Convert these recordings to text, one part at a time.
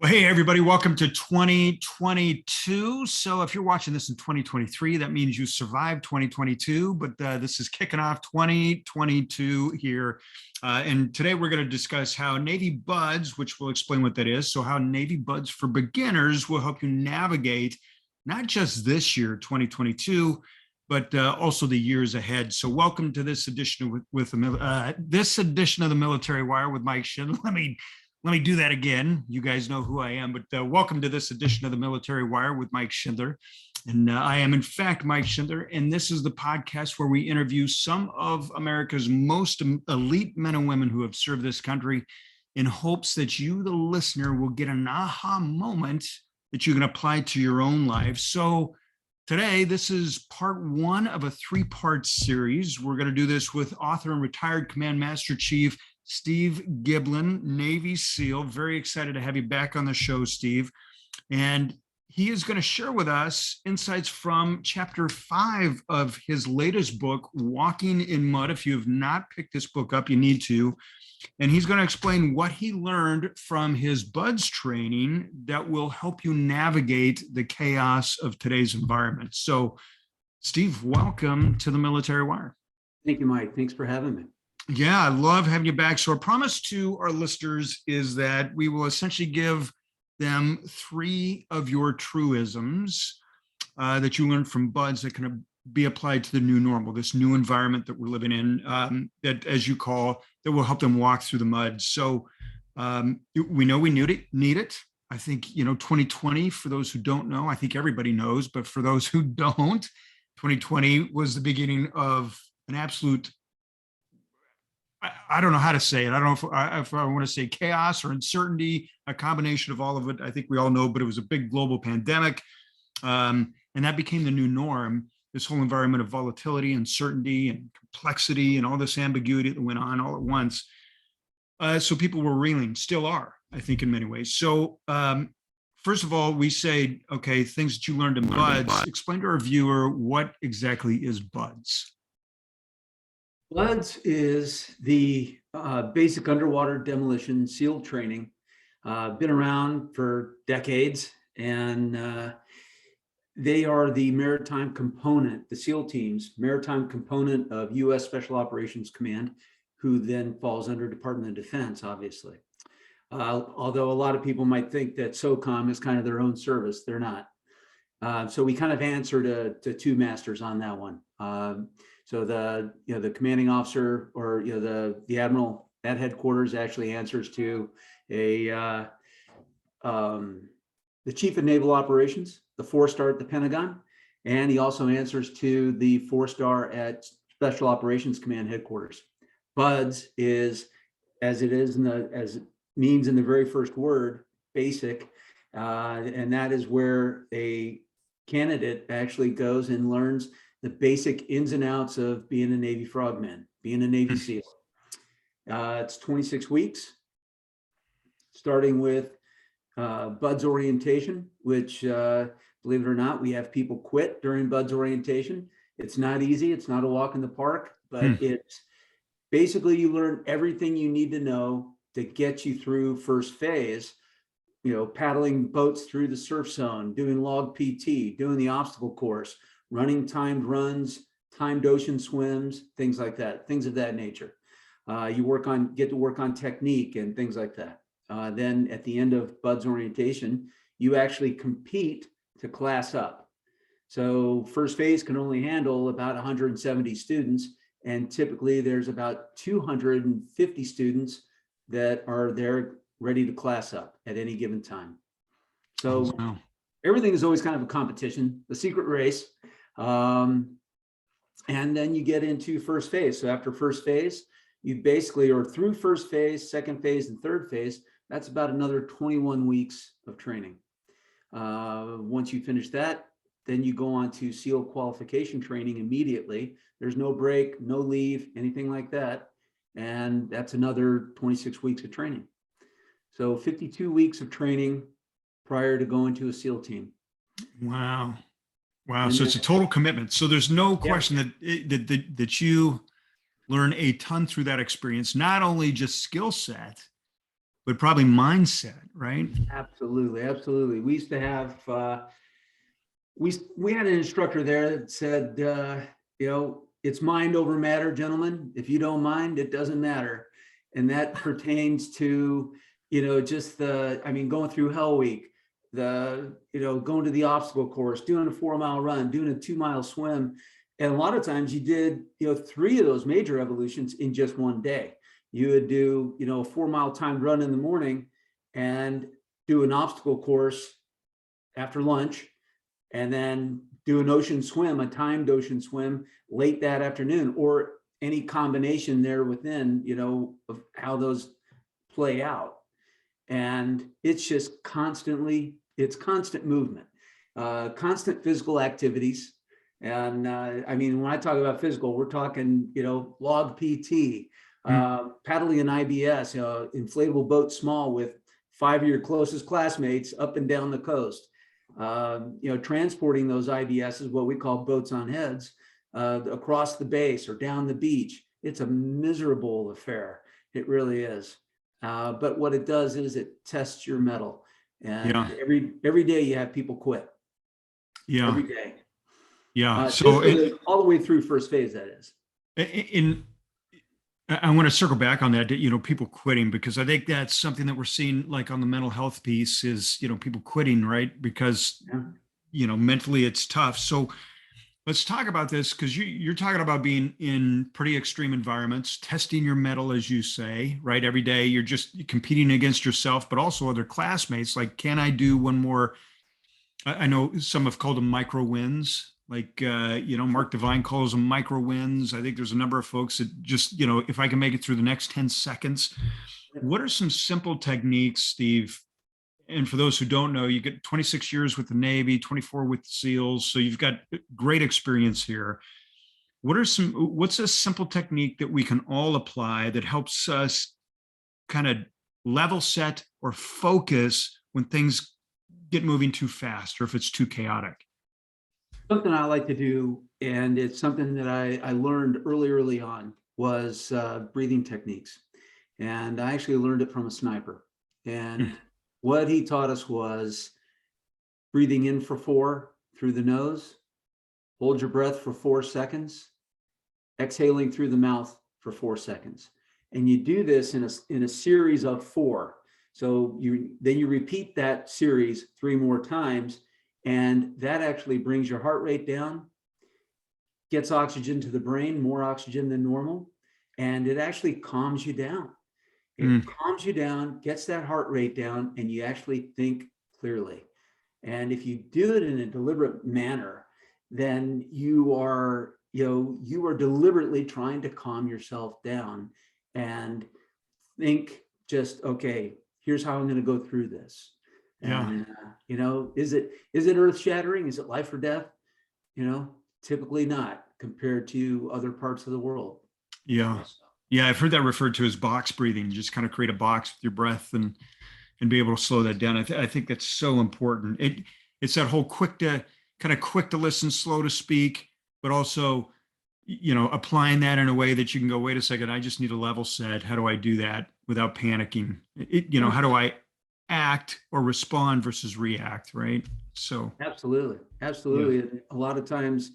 Well, hey, everybody, welcome to 2022. So if you're watching this in 2023, that means you survived 2022, but this is kicking off 2022 here. And today we're going to discuss how Navy Buds, which we'll explain what that is. So how Navy Buds for beginners will help you navigate not just this year, 2022, but also the years ahead. So welcome to this edition this edition of the Military Wire with Mike Schindler. Let me do that again. You guys know who I am, but welcome to this edition of the Military Wire with Mike Schindler. And I am, in fact, Mike Schindler. And this is the podcast where we interview some of America's most elite men and women who have served this country in hopes that you, the listener, will get an aha moment that you can apply to your own life. So today, this is part one of a three-part series. We're going to do this with author and retired Command Master Chief Steve Giblin, Navy SEAL. Very excited to have you back on the show, Steve. And he is going to share with us insights from chapter 5 of his latest book, Walking in Mud. If you have not picked this book up, you need to. And he's going to explain what he learned from his BUDS training that will help you navigate the chaos of today's environment. So, Steve, welcome to the Military Wire. Thank you, Mike. Thanks for having me. Yeah, I love having you back. So our promise to our listeners is that we will essentially give them 3 of your truisms that you learned from BUDS that can be applied to the new normal, this new environment that we're living in, that, as you call, that will help them walk through the mud. So we know we need it. I think, 2020, for those who don't know, I think everybody knows, but for those who don't, 2020 was the beginning of an absolute, I don't know how to say it. I don't know if I want to say chaos or uncertainty, a combination of all of it. I think we all know, but it was a big global pandemic. And that became the new norm, this whole environment of volatility, uncertainty, and complexity, and all this ambiguity that went on all at once. So people were reeling, still are, I think, in many ways. So first of all, we say, okay, things that you learned in BUDS. Explain to our viewer what exactly is BUDS. BUDS is the basic underwater demolition SEAL training. Been around for decades, and they are the maritime component, the SEAL team's maritime component of U.S. Special Operations Command, who then falls under Department of Defense, obviously. Although a lot of people might think that SOCOM is kind of their own service, they're not. So we kind of answer to 2 masters on that one. So the commanding officer, or the admiral at headquarters, actually answers to the chief of naval operations, the 4-star at the Pentagon, and he also answers to the 4-star at Special Operations Command headquarters. BUDS is, as it means in the very first word, basic, and that is where a candidate actually goes and learns the basic ins and outs of being a Navy frogman, being a Navy SEAL. It's 26 weeks, starting with BUDS orientation, which, believe it or not, we have people quit during BUDS orientation. It's not easy. It's not a walk in the park, but it's basically you learn everything you need to know to get you through first phase, paddling boats through the surf zone, doing log PT, doing the obstacle course, running timed runs, timed ocean swims, things like that, things of that nature. You get to work on technique and things like that. Then at the end of BUDS orientation, you actually compete to class up. So first phase can only handle about 170 students, and typically there's about 250 students that are there ready to class up at any given time. So everything is always kind of a competition, the secret race. And then you get into first phase. So after first phase, you basically are through first phase, second phase, and third phase. That's about another 21 weeks of training. Once you finish that, then you go on to SEAL qualification training immediately. There's no break, no leave, anything like that. And that's another 26 weeks of training. So 52 weeks of training prior to going to a SEAL team. Wow. So it's a total commitment. So there's no question that you learn a ton through that experience, not only just skill set, but probably mindset, right? Absolutely, absolutely. We used to have we had an instructor there that said, it's mind over matter, gentlemen. If you don't mind, it doesn't matter. And that pertains to, just going through Hell Week, going to the obstacle course, doing a 4-mile run, doing a 2-mile swim. And a lot of times you did, 3 of those major evolutions in just one day. You would do, a 4-mile timed run in the morning and do an obstacle course after lunch, and then do an ocean swim, a timed ocean swim late that afternoon, or any combination there within, of how those play out. And it's just constant movement, constant physical activities. And when I talk about physical, we're talking, log PT, paddling an IBS, inflatable boat small with 5 of your closest classmates up and down the coast. Transporting those IBSs, what we call boats on heads, across the base or down the beach. It's a miserable affair. It really is. But what it does is it tests your mettle. And every day you have people quit. Yeah. Every day. Yeah. All the way through first phase, that is. I want to circle back on that, people quitting, because I think that's something that we're seeing, like on the mental health piece, is, people quitting, right? Because, mentally it's tough. So let's talk about this, because you're talking about being in pretty extreme environments, testing your mettle, as you say, right? Every day you're just competing against yourself, but also other classmates. Like, can I do one more? I know some have called them micro wins. Like, Mark Devine calls them micro wins. I think there's a number of folks that just, if I can make it through the next 10 seconds, what are some simple techniques, Steve? And for those who don't know, you get 26 years with the Navy, 24 with the SEALs. So you've got great experience here. What's a simple technique that we can all apply that helps us kind of level set or focus when things get moving too fast, or if it's too chaotic? Something I like to do, and it's something that I learned early on, was breathing techniques. And I actually learned it from a sniper. And what he taught us was breathing in for 4 through the nose, hold your breath for 4 seconds, exhaling through the mouth for 4 seconds. And you do this in a series of 4. So you repeat that series 3 more times, and that actually brings your heart rate down, gets oxygen to the brain, more oxygen than normal, and it actually calms you down. It calms you down, gets that heart rate down, and you actually think clearly. And if you do it in a deliberate manner, then you are deliberately trying to calm yourself down and think, just, okay, here's how I'm going to go through this. And, is it earth shattering? Is it life or death? Typically not, compared to other parts of the world. Yeah. Yeah. I've heard that referred to as box breathing. Just kind of create a box with your breath and be able to slow that down. I think that's so important. It's that whole quick to listen, slow to speak, but also, applying that in a way that you can go, wait a second, I just need a level set. How do I do that without panicking? How do I act or respond versus react, right? So absolutely. And a lot of times,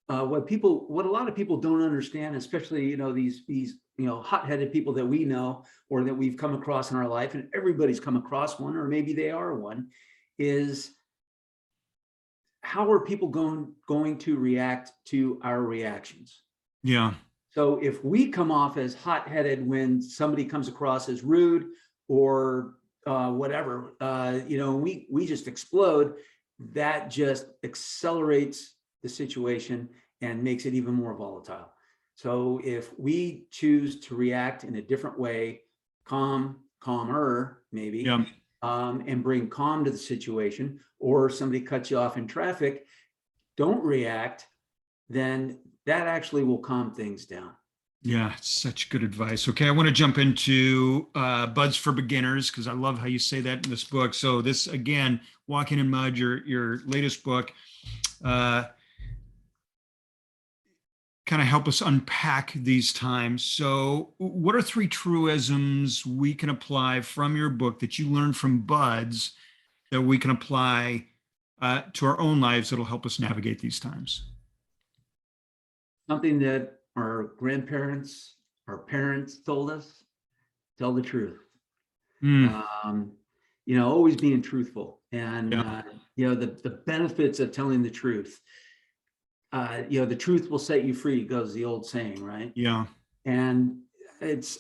what a lot of people don't understand, especially these hot-headed people that we know or that we've come across in our life, and everybody's come across one, or maybe they are one, is how are people going to react to our reactions? Yeah. So if we come off as hot-headed when somebody comes across as rude or whatever, we just explode, that just accelerates the situation and makes it even more volatile. So if we choose to react in a different way, calmer maybe, and bring calm to the situation, or somebody cuts you off in traffic, don't react, then that actually will calm things down. Yeah, such good advice. Okay, I want to jump into Buds for Beginners, because I love how you say that in this book. So this, again, Walking in Mud, your latest book. kind of help us unpack these times. So, what are three truisms we can apply from your book that you learned from buds that we can apply to our own lives that'll help us navigate these times? Something that our grandparents, our parents told us: tell the truth. Mm, Um, always being truthful, and yeah, the benefits of telling the truth. The truth will set you free, goes the old saying, right? yeah, And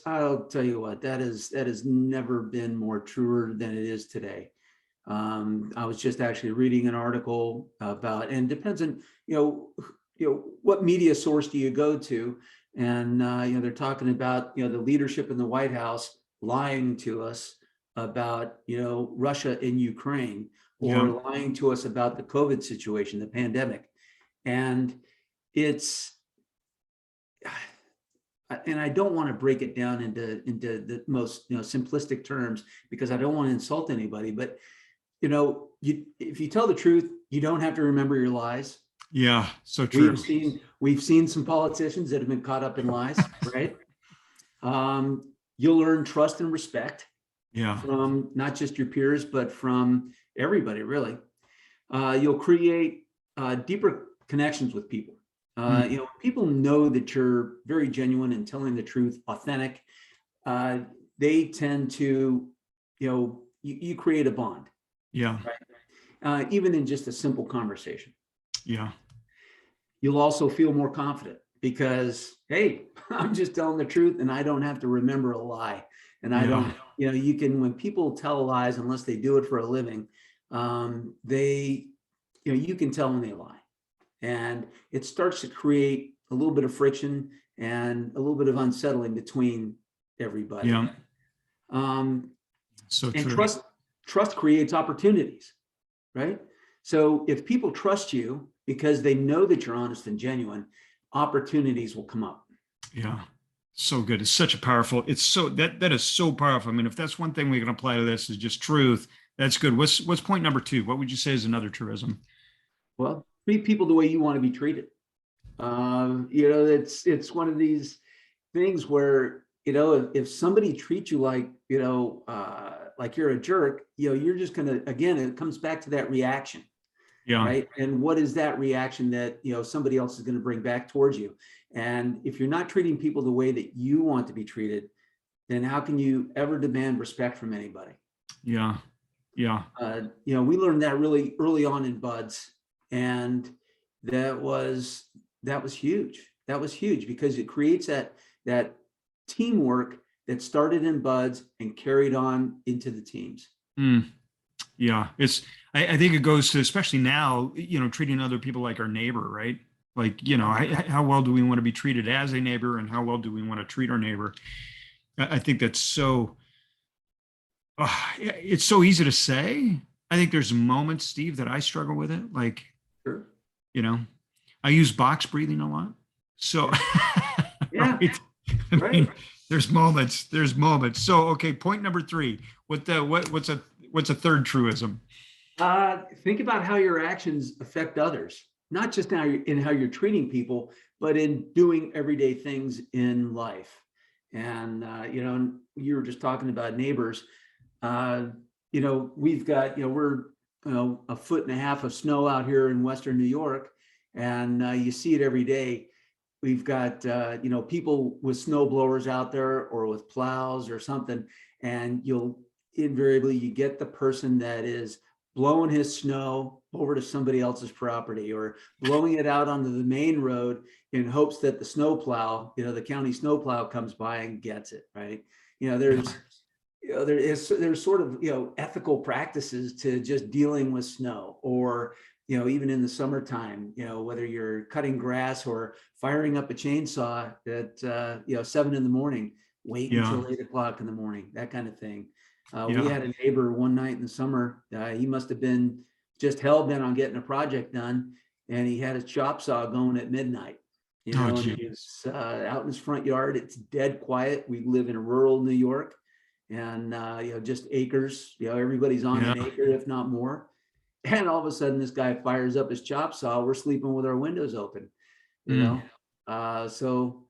I'll tell you what, that has never been more truer than it is today. I was just actually reading an article about, and it depends on, what media source do you go to? And, they're talking about, the leadership in the White House lying to us about, Russia and Ukraine, yeah, or lying to us about the COVID situation, the pandemic. And it's, and I don't want to break it down into the most simplistic terms, because I don't want to insult anybody. But if you tell the truth, you don't have to remember your lies. yeah. So We've true. seen some politicians that have been caught up in lies, right? You'll earn trust and respect Yeah, from not just your peers, but from everybody, really. You'll create deeper connections with people. mm, People know that you're very genuine and telling the truth, authentic. They tend to, you create a bond, yeah, right? Even in just a simple conversation. yeah, You'll also feel more confident because, hey, I'm just telling the truth and I don't have to remember a lie. And I yeah, don't, you can, when people tell lies, unless they do it for a living, they, you can tell when they lie. And it starts to create a little bit of friction and a little bit of unsettling between everybody. yeah. Um, So and true. trust creates opportunities, right? So if people trust you because they know that you're honest and genuine, opportunities will come up. Yeah. So good. It's such a powerful, it's so that is so powerful. I mean, if that's one thing we can apply to this is just truth, that's good. What's point number two? What would you say is another truism? Well, treat people the way you want to be treated. It's one of these things where, if somebody treats you like you're a jerk, you're just gonna, again, it comes back to that reaction, Yeah. right? And what is that reaction that somebody else is going to bring back towards you? And if you're not treating people the way that you want to be treated, then how can you ever demand respect from anybody? Yeah. Yeah. We learned that really early on in buds, and that was huge. That was huge because it creates that teamwork that started in buds and carried on into the teams. Mm, yeah. I think it goes to, especially now, treating other people like our neighbor, right? Like, how well do we want to be treated as a neighbor and how well do we want to treat our neighbor? I think that's so, it's so easy to say. I think there's moments, Steve, that I struggle with it. Like, Sure. you know, I use box breathing a lot. So, Yeah. Yeah. right. I Right. mean, there's moments. So, okay. Point number three, what's a third truism? Think about how your actions affect others, not just now in how you're treating people, but in doing everyday things in life. And you were just talking about neighbors. We've got, we're a foot and a half of snow out here in Western New York, and you see it every day. We've got people with snow blowers out there or with plows or something, and you'll invariably you get the person that is blowing his snow over to somebody else's property or blowing it out onto the main road in hopes that the snowplow, the county snowplow comes by and gets it, right? Yeah. There's sort of, ethical practices to just dealing with snow, or, even in the summertime, whether you're cutting grass or firing up a chainsaw at, 7 a.m, wait Yeah. until 8 o'clock in the morning, that kind of thing. We Yeah. had a neighbor one night in the summer. He must have been just hell bent on getting a project done, and he had his chop saw going at midnight. Oh, And gee. he was out in his front yard. It's dead quiet. We live in rural New York, and just acres. Everybody's on Yeah. an acre, if not more. And all of a sudden, this guy fires up his chop saw. We're sleeping with our windows open. You Mm, know, So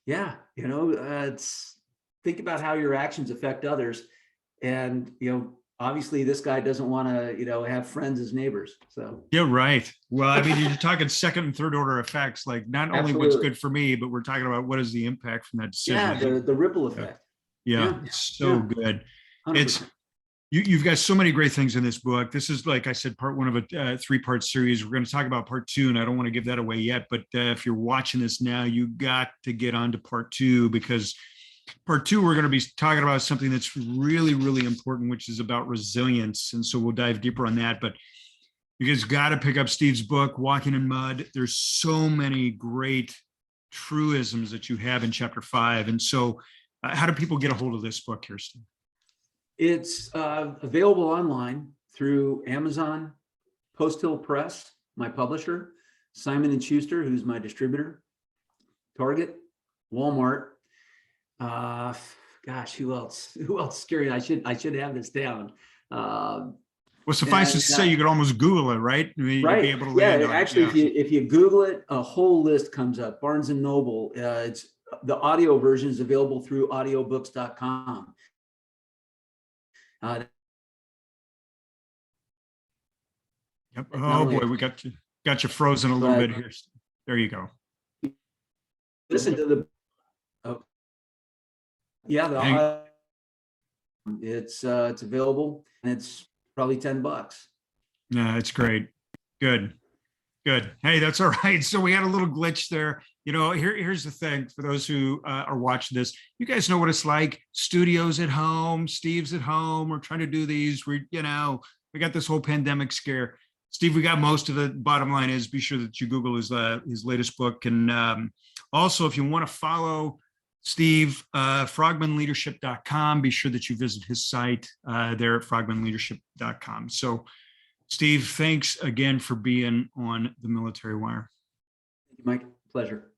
yeah, it's think about how your actions affect others. And, obviously this guy doesn't want to, have friends as neighbors. So Yeah, right. Well, I mean, you're talking second and third order effects, like not only what's absolutely. good for me, but we're talking about what is the impact from that Yeah, decision. the ripple Yeah, effect. yeah, Yeah, it's so yeah, good. It's 100%. you've got so many great things in this book. This is, like I said, part one of a three-part series. We're going to talk about part two, and I don't want to give that away yet. But if you're watching this now, you got to get on to part two, because part two, we're going to be talking about something that's really, really important, which is about resilience. And so we'll dive deeper on that. But you guys got to pick up Steve's book, Walking in Mud. There's so many great truisms that you have in chapter 5. And so, how do people get a hold of this book here, Steve? It's available online through Amazon, Post Hill Press, my publisher, Simon and Schuster, who's my distributor, Target, Walmart. Gosh, who else? Who else? Scary. I should have this down. Well, suffice to say, you could almost Google it, right? I mean, you'd be Right. able to Yeah. land on it. Actually, Yeah. if you Google it, a whole list comes up. Barnes and Noble. It's the audio version is available through audiobooks.com. Yep. Not Oh only, boy, we got you frozen a little but bit here. There you go. listen to the. Oh, yeah, Hang, it's available, and it's probably $10. yeah, it's great. Good. Good. Hey, that's all right. So we had a little glitch there. Here's the thing for those who are watching this. You guys know what it's like. Studios at home, Steve's at home. We're trying to do these. We got this whole pandemic scare. Steve, we got most of it. Bottom line is, be sure that you Google his latest book. And also, if you want to follow Steve, frogmanleadership.com, be sure that you visit his site there at frogmanleadership.com. So, Steve, thanks again for being on the Military Wire. Mike, pleasure.